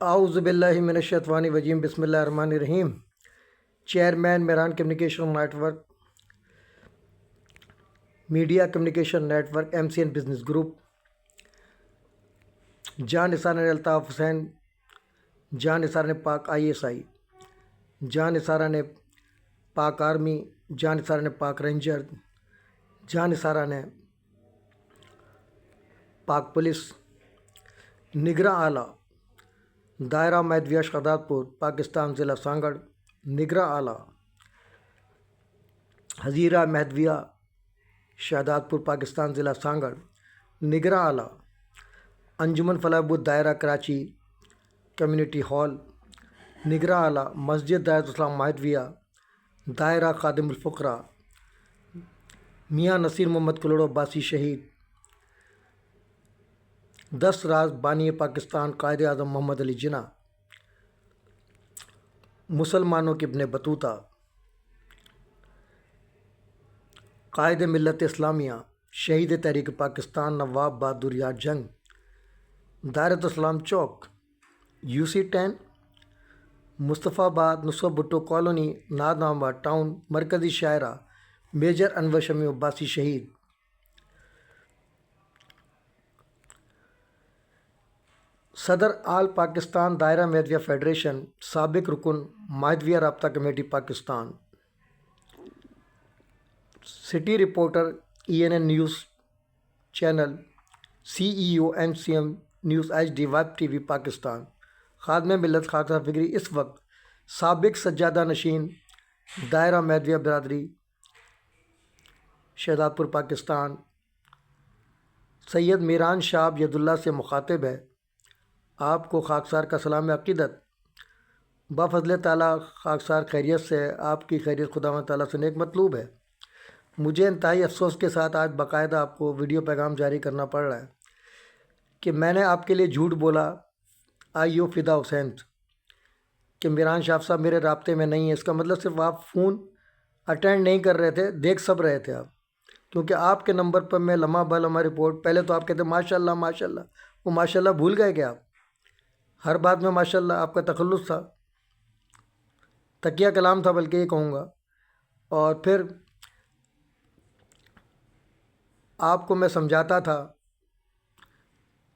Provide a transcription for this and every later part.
اعوذ باللہ من الشیطان الرجیم بسم اللہ الرحمن الرحیم۔ Chairman Mehran communication network, media communication network, MCN business group, Jan Nisar نے الطاف حسین، جان نثار نے پاک ISI، جان نثارہ نے پاک آرمی، جان نثارہ نے پاک رینجر، جان نثارہ نے پاک پولیس، نگراں اعلیٰ دائرہ میدویہ شہادات پور پاکستان ضلع سانگڑ، نگراں اعلیٰ حزیرہ میدویہ شہادات پور پاکستان ضلع سانگڑ، نگراں اعلیٰ انجمن فلاح بہبود دائرہ کراچی کمیونٹی ہال، نگراں اعلیٰ مسجد دائرۃ الاسلام مہدویہ دائرہ خادم الفقراء، میاں نصیر محمد کلوڑ عباسی شہید، 10 راز بانی پاکستان قائد اعظم محمد علی جناح، مسلمانوں کے ابن بطوطہ، قائد ملت اسلامیہ شہید تحریک پاکستان نواب بہادر یار جنگ، دائرۃ الاسلام چوک UC 10 مصطفیٰ آباد نصرت بھٹو کالونی نادآباد ٹاؤن مرکزی شاہراہ میجر انور شمی عباسی شہید، صدر آل پاکستان دائرہ میدویہ فیڈریشن سابق رکن مہدویہ رابطہ committee Pakistan, city reporter ENN news channel CEO MCM news HD web TV Pakistan, خادم ملت خاکسار فکری اس وقت سابق سجادہ نشین دائرہ میدویہ برادری شہادات پور پاکستان سید میران شاہ ید اللہ سے مخاطب ہے۔ آپ کو خاکسار کا سلام عقیدت، بفضل تعالیٰ خاکسار خیریت سے ہے، آپ کی خیریت خداوند تعالیٰ سے نیک مطلوب ہے۔ مجھے انتہائی افسوس کے ساتھ آج باقاعدہ آپ کو ویڈیو پیغام جاری کرنا پڑ رہا ہے کہ میں نے آپ کے لیے جھوٹ بولا IO فدا حسین کہ میران شاہ صاحب میرے رابطے میں نہیں ہے۔ اس کا مطلب صرف آپ فون اٹینڈ نہیں کر رہے تھے، دیکھ سب رہے تھے آپ، کیونکہ آپ کے نمبر پر میں لمحہ بہ لمحہ رپورٹ، پہلے تو آپ کہتے ماشاء اللہ ماشاء اللہ، وہ ماشاء اللہ بھول گئے کہ آپ ہر بات میں ماشاء اللہ آپ کا تخلص تھا، تقیہ کلام تھا بلکہ یہ کہوں گا۔ اور پھر آپ کو میں سمجھاتا تھا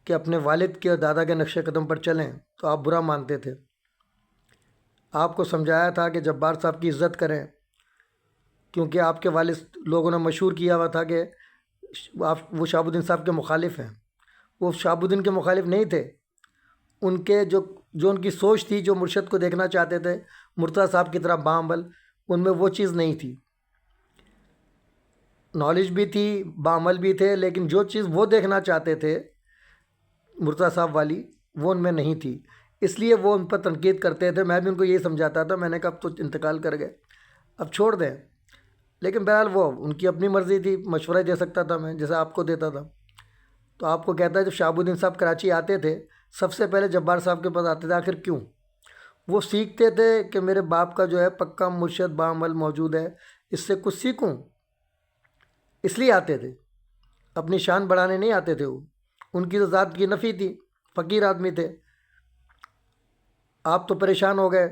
کہ اپنے والد کے اور دادا کے نقش قدم پر چلیں تو آپ برا مانتے تھے۔ آپ کو سمجھایا تھا کہ جبار صاحب کی عزت کریں، کیونکہ آپ کے والد لوگوں نے مشہور کیا ہوا تھا کہ وہ شہاب الدین صاحب کے مخالف ہیں۔ وہ شہاب الدین کے مخالف نہیں تھے، ان کے جو ان کی سوچ تھی، جو مرشد کو دیکھنا چاہتے تھے مرتضیٰ صاحب کی طرح باعمل، ان میں وہ چیز نہیں تھی۔ نالج بھی تھی، باعمل بھی تھے، لیکن جو چیز وہ دیکھنا چاہتے تھے مرتضیٰ صاحب والی، وہ ان میں نہیں تھی، اس لیے وہ ان پر تنقید کرتے تھے۔ میں بھی ان کو یہی سمجھاتا تھا، میں نے کہا اب تو انتقال کر گئے، اب چھوڑ دیں، لیکن بہرحال وہ ان کی اپنی مرضی تھی، مشورہ دے سکتا تھا میں جیسا آپ کو دیتا تھا۔ تو آپ کو کہتا ہے جب شہاب الدین صاحب کراچی آتے تھے سب سے پہلے جبار صاحب کے پاس آتے تھے، آخر کیوں؟ وہ سیکھتے تھے کہ میرے باپ کا جو ہے پکا مرشد باعمل موجود ہے، اس سے کچھ سیکھوں، اس لیے آتے تھے، اپنی شان بڑھانے نہیں آتے تھے۔ وہ ان کی تو ذات کی نفی تھی، فقیر آدمی تھے۔ آپ تو پریشان ہو گئے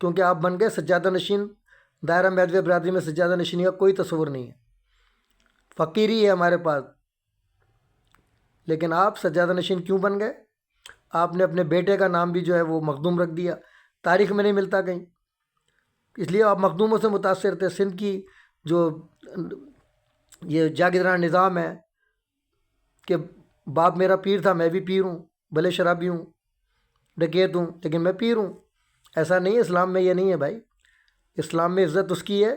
کیونکہ آپ بن گئے سجادہ نشین، دائرہ میدویہ برادری میں سجادہ نشینی کا کوئی تصور نہیں ہے، فقیری ہے ہمارے پاس۔ لیکن آپ سجادہ نشین کیوں بن گئے؟ آپ نے اپنے بیٹے کا نام بھی جو ہے وہ مخدوم رکھ دیا، تاریخ میں نہیں ملتا کہیں، اس لیے آپ مخدوموں سے متاثر تھے۔ سندھ کی جو یہ جاگیردارانہ نظام ہے کہ باپ میرا پیر تھا، میں بھی پیر ہوں، بھلے شرابی ہوں، ڈکیت ہوں، لیکن میں پیر ہوں، ایسا نہیں ہے۔ اسلام میں یہ نہیں ہے بھائی، اسلام میں عزت اس کی ہے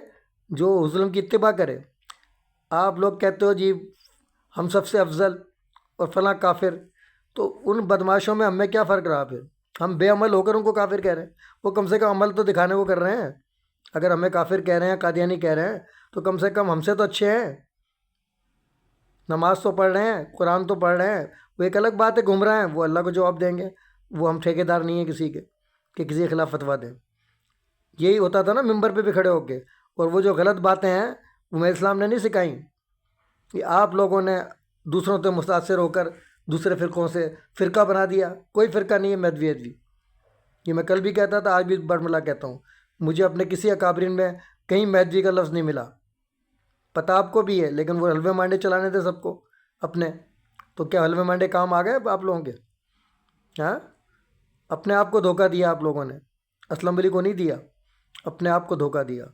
جو ظلم کی اتباع کرے۔ آپ لوگ کہتے ہو جی ہم سب سے افضل اور فلاں کافر، تو ان بدماشوں میں ہم میں کیا فرق رہا؟ پھر ہم بے عمل ہو کر ان کو کافر کہہ رہے ہیں، وہ کم سے کم عمل تو دکھانے کو کر رہے ہیں۔ اگر ہمیں کافر کہہ رہے ہیں، قادیانی کہہ رہے ہیں، تو کم سے کم ہم سے تو اچھے ہیں، نماز تو پڑھ رہے ہیں، قرآن تو پڑھ رہے ہیں۔ وہ ایک الگ بات ہے گھوم رہے ہیں، وہ اللہ کو جواب دیں گے، وہ ہم ٹھیکیدار نہیں ہیں کسی کے کہ کسی کے خلاف فتویٰ دیں۔ یہی ہوتا تھا نا ممبر پہ بھی کھڑے ہو کے، اور وہ جو غلط باتیں ہیں وہ میرے اسلام نے نہیں سکھائیں، کہ آپ لوگوں نے دوسروں سے متاثر ہو کر دوسرے فرقوں سے فرقہ بنا دیا. کوئی فرقہ نہیں ہے مہدوی. یہ میں کل بھی کہتا تھا، آج بھی برملا کہتا ہوں. مجھے اپنے کسی اکابرین میں کہیں مہدوی کا لفظ نہیں ملا. پتہ آپ کو بھی ہے، لیکن وہ حلوے مانڈے چلانے تھے سب کو اپنے. تو کیا حلوے مانڈے کام آ گئے آپ لوگوں کے؟ ہاں، اپنے آپ کو دھوکہ دیا آپ لوگوں نے. اسلم علی کو نہیں دیا، اپنے آپ کو دھوکہ دیا.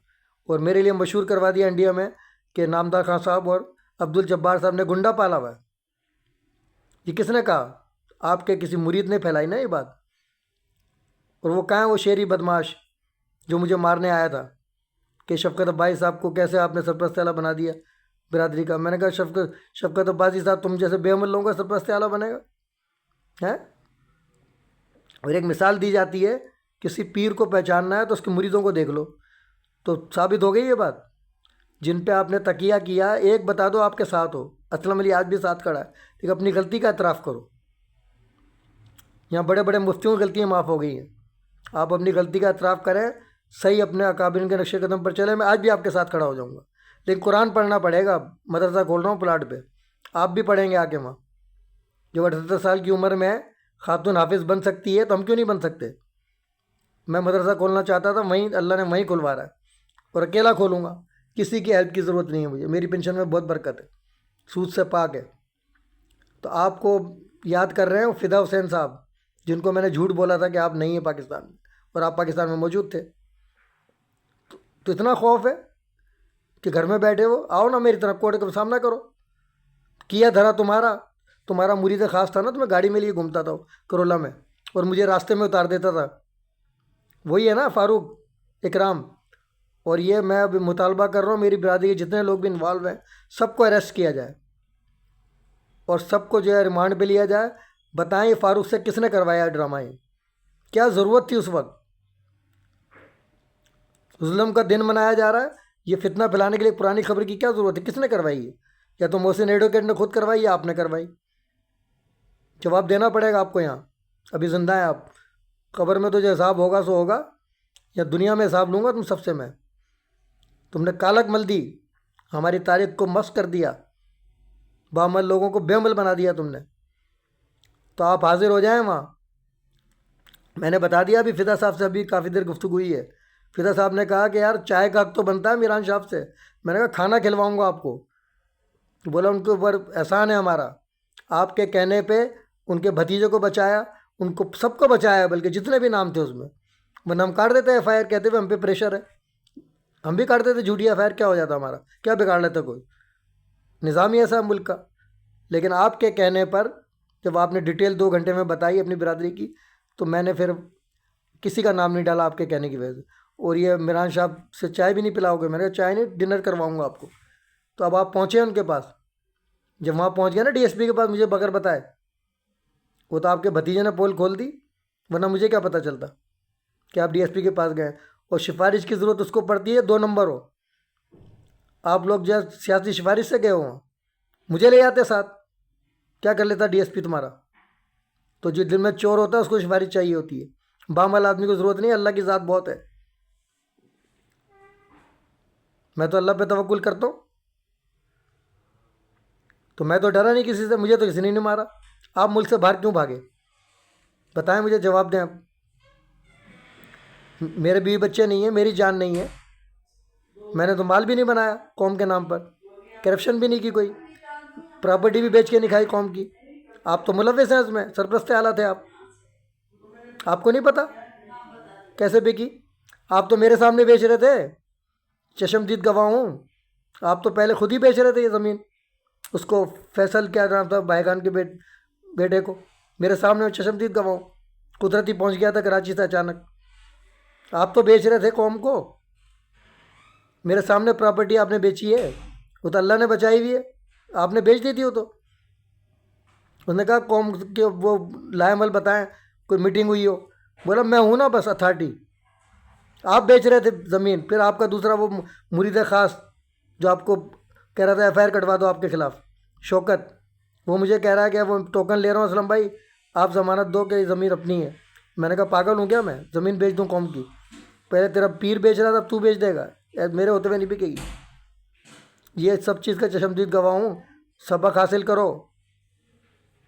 اور میرے لیے مشہور کروا دیا انڈیا میں کہ نامدار خان صاحب اور عبد الجبار صاحب نے گنڈا پالا ہوا ہے. یہ کس نے کہا؟ آپ کے کسی مرید نے پھیلائی نا یہ بات. اور وہ کہاں ہے وہ شیری بدماش جو مجھے مارنے آیا تھا کہ شفقت عباسی صاحب کو کیسے آپ نے سرپرست اعلیٰ بنا دیا برادری کا. میں نے کہا شفقت عباسی صاحب تم جیسے بے عمل لوگوں کا سرپرست اعلیٰ بنے گا ہے؟ اور ایک مثال دی جاتی ہے، کسی پیر کو پہچاننا ہے تو اس کے مریدوں کو دیکھ لو، تو ثابت ہو گئی یہ بات. جن پہ آپ نے تقیہ کیا ایک بتا دو آپ کے ساتھ ہو. اسلم علی آج بھی ساتھ کھڑا ہے، لیکن اپنی غلطی کا اعتراف کرو. یہاں بڑے بڑے مفتیوں کی غلطیاں معاف ہو گئی ہیں. آپ اپنی غلطی کا اعتراف کریں، صحیح اپنے اکابرین کے نقش قدم پر چلیں. میں آج بھی آپ کے ساتھ کھڑا ہو جاؤں گا، لیکن قرآن پڑھنا پڑے گا. مدرسہ کھول رہا ہوں پلاٹ پہ، آپ بھی پڑھیں گے آ کے وہاں. جو 78 سال کی عمر میں خاتون حافظ بن سکتی ہے تو ہم کیوں نہیں بن سکتے؟ میں مدرسہ کھولنا چاہتا تھا، وہیں اللہ نے وہیں کھلوا رہا ہے، اور اکیلا کھولوں گا. کسی کی ہیلپ کی ضرورت نہیں ہے مجھے. میری پینشن میں بہت برکت ہے، سود سے پاک ہے. تو آپ کو یاد کر رہے ہیں فدا حسین صاحب، جن کو میں نے جھوٹ بولا تھا کہ آپ نہیں ہیں پاکستان میں، اور آپ پاکستان میں موجود تھے. تو اتنا خوف ہے کہ گھر میں بیٹھے ہو، آؤ نا میری طرف، کوڑے کا سامنا کرو. کیا دھرا تمہارا مرید خاص تھا نا، تو میں گاڑی میں لیے گھومتا تھا کرولا میں، اور مجھے راستے میں اتار دیتا تھا. وہی ہے نا فاروق اکرام. اور یہ میں اب مطالبہ کر رہا ہوں میری برادری کے جتنے لوگ بھی انوالو ہیں سب کو اریسٹ کیا جائے، اور سب کو جو ہے ریمانڈ پہ لیا جائے. بتائیں یہ فاروق سے کس نے کروایا ڈرامہ؟ یہ کیا ضرورت تھی اس وقت؟ ظلم کا دن منایا جا رہا ہے، یہ فتنہ پھیلانے کے لیے پرانی خبر کی کیا ضرورت ہے؟ کس نے کروائی ہے؟ یا تو محسن ایڈوکیٹ نے خود کروائی یا آپ نے کروائی. جواب دینا پڑے گا آپ کو. یہاں ابھی زندہ ہیں آپ، قبر میں تو جو حساب ہوگا سو ہوگا، یا دنیا میں حساب لوں گا تم سب سے میں. تم نے کالک مل دی، ہماری تاریخ کو مسخ کر دیا، بعمل لوگوں کو بے عمل بنا دیا تم نے. تو آپ حاضر ہو جائیں وہاں. میں نے بتا دیا ابھی فدا صاحب سے، ابھی کافی دیر گفتگو ہوئی ہے. فدا صاحب نے کہا کہ یار چائے کا حق تو بنتا ہے میران صاحب سے. میں نے کہا کھانا کھلواؤں گا آپ کو. بولا ان کے اوپر احسان ہے ہمارا، آپ کے کہنے پہ ان کے بھتیجے کو بچایا، ان کو سب کو بچایا، بلکہ جتنے بھی نام تھے اس میں. ورنہ ہم کاٹ دیتے ایف آئی آر، کہتے ہوئے ہم پہ پریشر ہے. ہم بھی کاٹ دیتے جھوٹی ایف آئی آر، کیا ہو جاتا ہمارا؟ کیا بگاڑ لیتا کوئی؟ نظام ہی ایسا ہے ملک کا. لیکن آپ کے کہنے پر جب آپ نے ڈیٹیل 2 گھنٹے میں بتائی اپنی برادری کی، تو میں نے پھر کسی کا نام نہیں ڈالا آپ کے کہنے کی وجہ سے. اور یہ میران صاحب سے چائے بھی نہیں پلاؤ گے؟ میں نے کہا چائے نہیں، ڈنر کرواؤں گا آپ کو. تو اب آپ پہنچے ان کے پاس. جب وہاں پہنچ گیا نا ڈی ایس پی کے پاس مجھے بغیر بتائے، وہ تو آپ کے بھتیجے نے پول کھول دی، ورنہ مجھے کیا پتہ چلتا کہ آپ ڈی ایس پی کے پاس گئے. اور سفارش کی ضرورت اس کو پڑتی ہے 2 نمبر ہو. آپ لوگ جو ہے سیاسی سفارش سے گئے ہو وہاں، مجھے لے آتے ساتھ، کیا کر لیتا ڈی ایس پی تمہارا؟ تو جو دل میں چور ہوتا ہے اس کو سفارش چاہیے ہوتی ہے، بعمل آدمی کو ضرورت نہیں ہے. اللہ کی ذات بہت ہے. میں تو اللہ پہ توکل کرتا ہوں، تو میں تو ڈرا نہیں کسی سے. مجھے تو کسی نے نہیں مارا. آپ ملک سے باہر کیوں بھاگے؟ بتائیں مجھے، جواب دیں آپ. میرے بیوی بچے نہیں ہیں، میری جان نہیں ہے. میں نے تو مال بھی نہیں بنایا قوم کے نام پر، کرپشن بھی نہیں کی، کوئی پراپرٹی بھی بیچ کے نہیں کھائی قوم کی. آپ تو ملوث ہیں اس میں، سرپرست اعلیٰ تھے آپ. آپ کو نہیں پتہ کیسے بکی؟ آپ تو میرے سامنے بیچ رہے تھے، چشمدید گواہ ہوں. آپ تو پہلے خود ہی بیچ رہے تھے یہ زمین، اس کو فیصل کیا نام تھا بھائی خان کے بیٹے کو، میرے سامنے چشمدید گواہ ہوں. قدرتی پہنچ گیا تھا کراچی سے اچانک. آپ تو بیچ رہے تھے قوم کو. میرے سامنے پراپرٹی آپ نے بیچی ہے، وہ تو اللہ نے بچائی ہوئی ہے، آپ نے بیچ دی تھی. وہ تو اس نے کہا قوم کے وہ لائے عمل بتائیں، کوئی میٹنگ ہوئی ہو. بولا میں ہوں نا بس اتھارٹی. آپ بیچ رہے تھے زمین. پھر آپ کا دوسرا وہ مرید خاص جو آپ کو کہہ رہا تھا ایف آئی آر کٹوا دو آپ کے خلاف، شوکت، وہ مجھے کہہ رہا ہے کہ وہ ٹوکن لے رہا ہوں اسلم بھائی آپ ضمانت دو کہ یہ زمین اپنی ہے. میں نے کہا پاگل ہوں کیا میں زمین بیچ دوں قوم کی؟ پہلے تیرا پیر بیچ رہا تھا، اب تو بیچ دے گا؟ میرے ہوتے ہوئے نہیں بکے گی. یہ سب چیز کا چشمدید گواہ ہوں. سبق حاصل کرو.